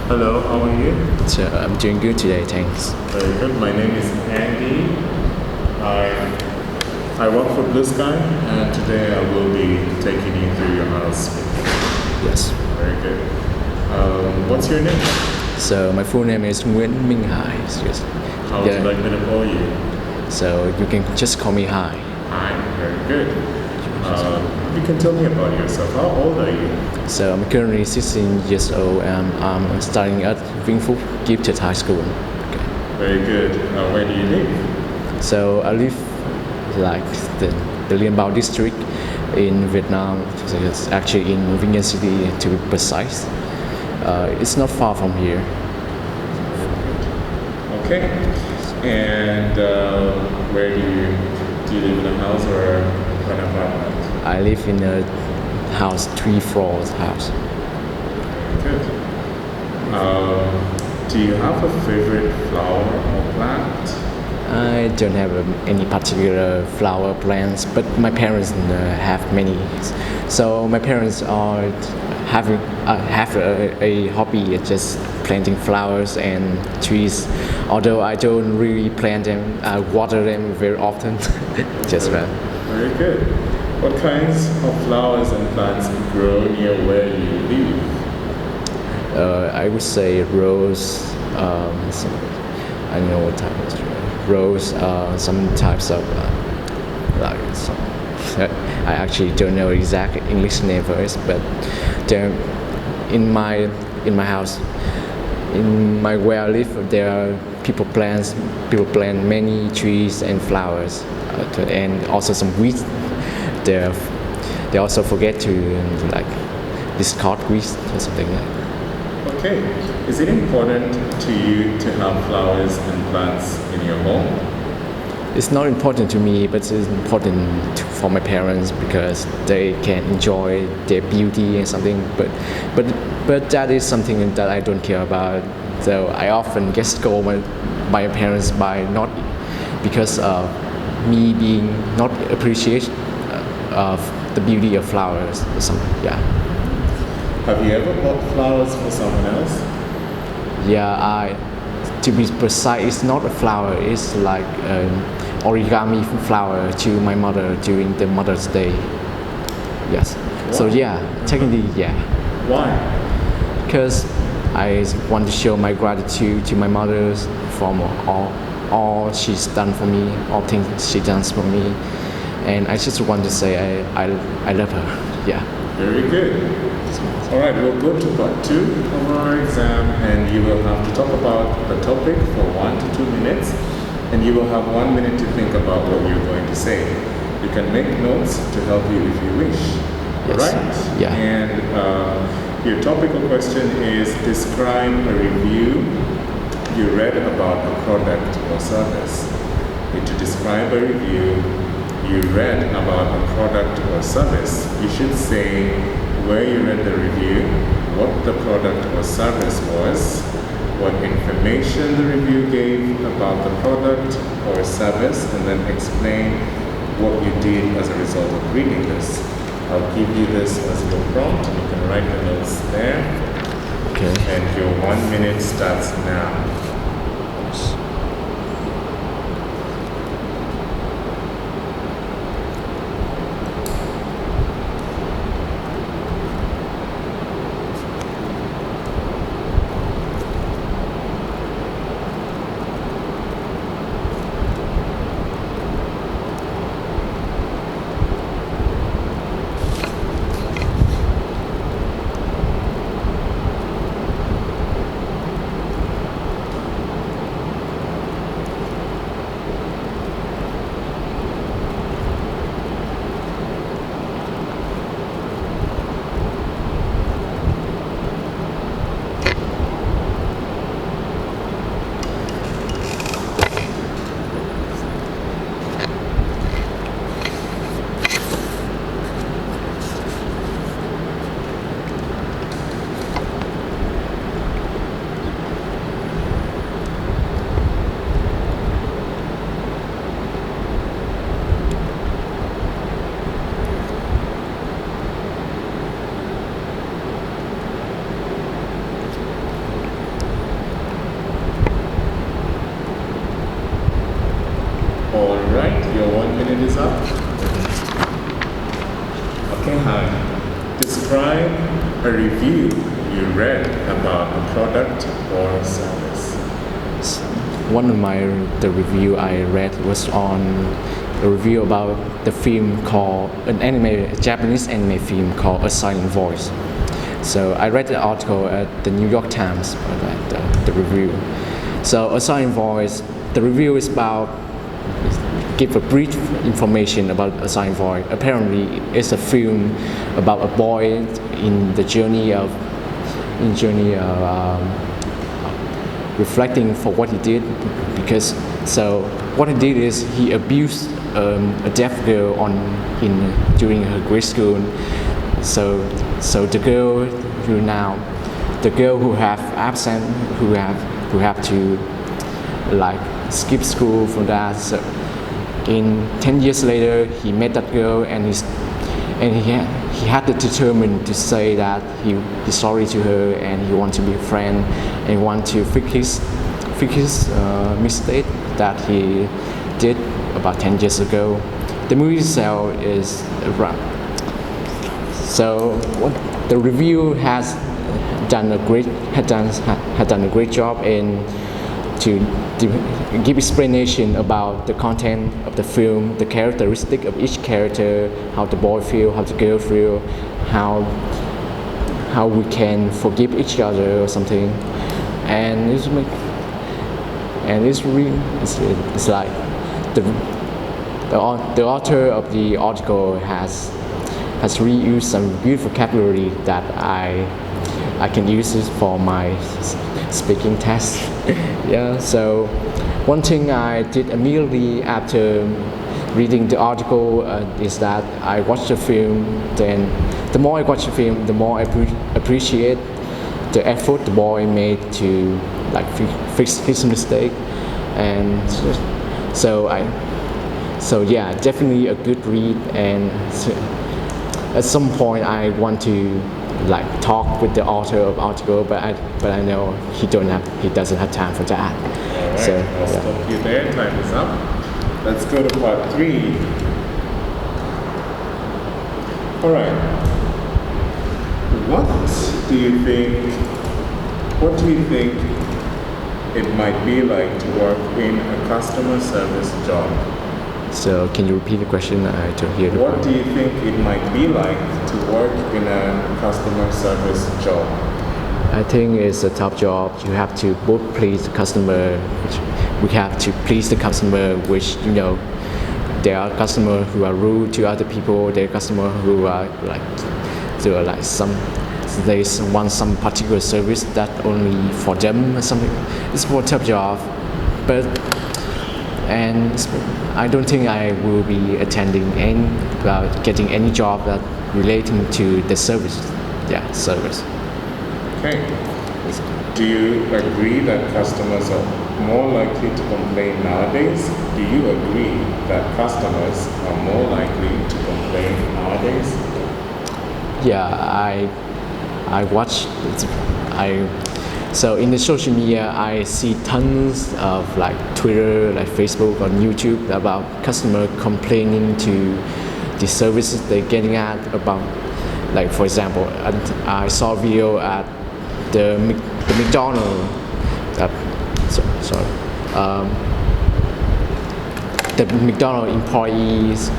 Hello, how are you? So I'm doing good today, thanks. Very good. My name is Andy. I work for Blue Sky, and today I will be taking you through your house. Yes. Very good. What's your name? So my full name is Nguyễn Minh Hải. Yes. How would you like me to call you? So you can just call me Hải. Hi. Very good. You can tell me about yourself. How old are you? So I'm currently 16 years old and I'm studying at Vinh Phúc Gifted High School. Okay. Very good. Where do you live? So I live like the Liên Bao district in Vietnam. So it's actually in Vinh Yên City to be precise. It's not far from here. Okay. And where do you live in a house or an apartment? I live in a house, 3 floors house. Good. Do you have a favorite flower or plant? I don't have any particular flower plants, but my parents have many. So my parents are have a hobby of just planting flowers and trees. Although I don't really plant them, I water them very often. Just that. Very good. What kinds of flowers and plants grow near where you live? I would say rose. I don't know what type of rose. Some types of like some. I actually don't know exact English name for it, but there, in my house, in my where I live, there are people plant many trees and flowers, and also some weeds. They also forget to like discard weeds or something like that. Okay. Is it important to you to have flowers and plants in your home? It's not important to me, but it's important for my parents because they can enjoy their beauty and something. But that is something that I don't care about. So I often get scolded by my parents by not because of me being not appreciate of the beauty of flowers or something. Yeah. Have you ever bought flowers for someone else? Yeah, to be precise, it's not a flower. It's like an origami flower to my mother during the Mother's Day. Yes. Wow. So yeah, technically, yeah. Why? Because I want to show my gratitude to my mother for all she's done for me, all things she does for me, and I just want to say I love her. Yeah. Very good. All right, we'll go to part 2 of our exam, and you will have to talk about the topic for 1 to 2 minutes, and you will have 1 minute to think about what you're going to say. You can make notes to help you if you wish. Yes. All right? Yeah. And your topical question is describe a review you read about a product or service. To describe a review you read about a product or service, you should say where you read the review, what the product or service was, what information the review gave about the product or service, and then explain what you did as a result of reading this. I'll give you this as your prompt. You can write the notes there. Okay. And your 1 minute starts now. your 1 minute is up. Okay, hi. Describe a review you read about a product or service. One of the review I read was on a review about the film called a Japanese anime film called A Silent Voice. So I read the article at the New York Times about the review. So A Silent Voice, the review is about give a brief information about A Silent Voice. Apparently, it's a film about a boy in the journey of reflecting for what he did, because so what he did is he abused a deaf girl during her grade school. So the girl who have absent, who have to like skip school for that. So in 10 years later, he met that girl and he had to determine to say that he's sorry to her and he wants to be a friend and want to fix his mistake that he did about 10 years ago. The movie itself is around. So the review has done a great job in to give explanation about the content of the film, the characteristic of each character, how the boy feel, how the girl feel, how we can forgive each other or something, and it's like the author of the article has reused some beautiful vocabulary that I can use it for my speaking test. Yeah, so one thing I did immediately after reading the article is that I watched the film. Then the more I watch the film, the more I appreciate the effort the boy made to like fix his mistake. And so yeah, definitely a good read. And at some point I want to like talk with the author of article, but I know he doesn't have time for that. All right, So I'll stop you there. Time is up. Let's go to part 3. All right. What do you think it might be like to work in a customer service job? So can you repeat the question? I don't hear the What point. do you think it might be like to work in a customer service job? I think it's a tough job. You have to both please the customer. We have to please the customer, which there are customers who are rude to other people. There are customers who are like they want some particular service that only for them or something. It's more tough job, and I don't think I will be getting any job that relating to the service. Yeah, service. Okay. Do you agree that customers are more likely to complain nowadays? Do you agree that customers are more likely to complain nowadays? Yeah, I watch. So in the social media, I see tons of like Twitter, like Facebook, or YouTube about customer complaining to the services they're getting at about. Like for example, I saw a video at the McDonald's. The McDonald's employees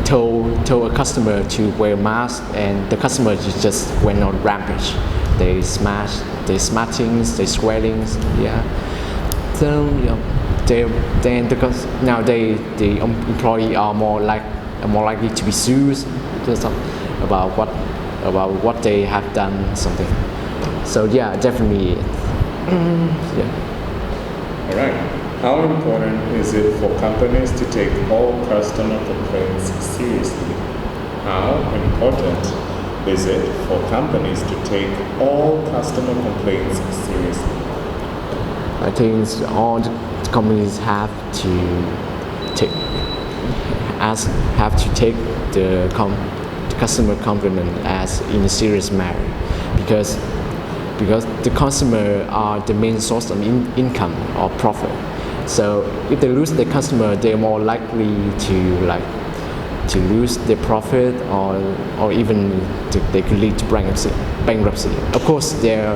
told a customer to wear a mask, and the customer just went on rampage. They smashed things, they swearing, yeah. So because now the employee are more likely to be sued about what they have done, something. So yeah, definitely. Yeah. All right. How important is it for companies to take all customer complaints seriously? How important is it for companies to take all customer complaints seriously? I think all the companies have to take the customer compliment as in a serious matter, because the customer are the main source of income or profit. So if they lose the customer, they're more likely to lose their profit, or even they could lead to bankruptcy. Of course, there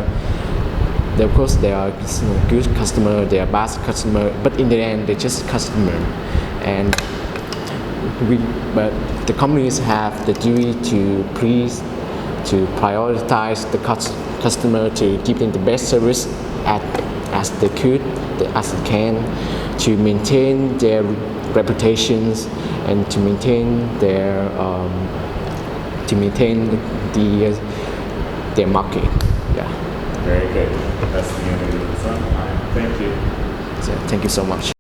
are good customer, there are bad customer, but in the end, they're just customer. And but the companies have the duty to prioritize the customer, to give them the best service as they can, to maintain their reputations and to maintain their market. Yeah. Very good. That's the end of the time. Thank you. So, thank you so much.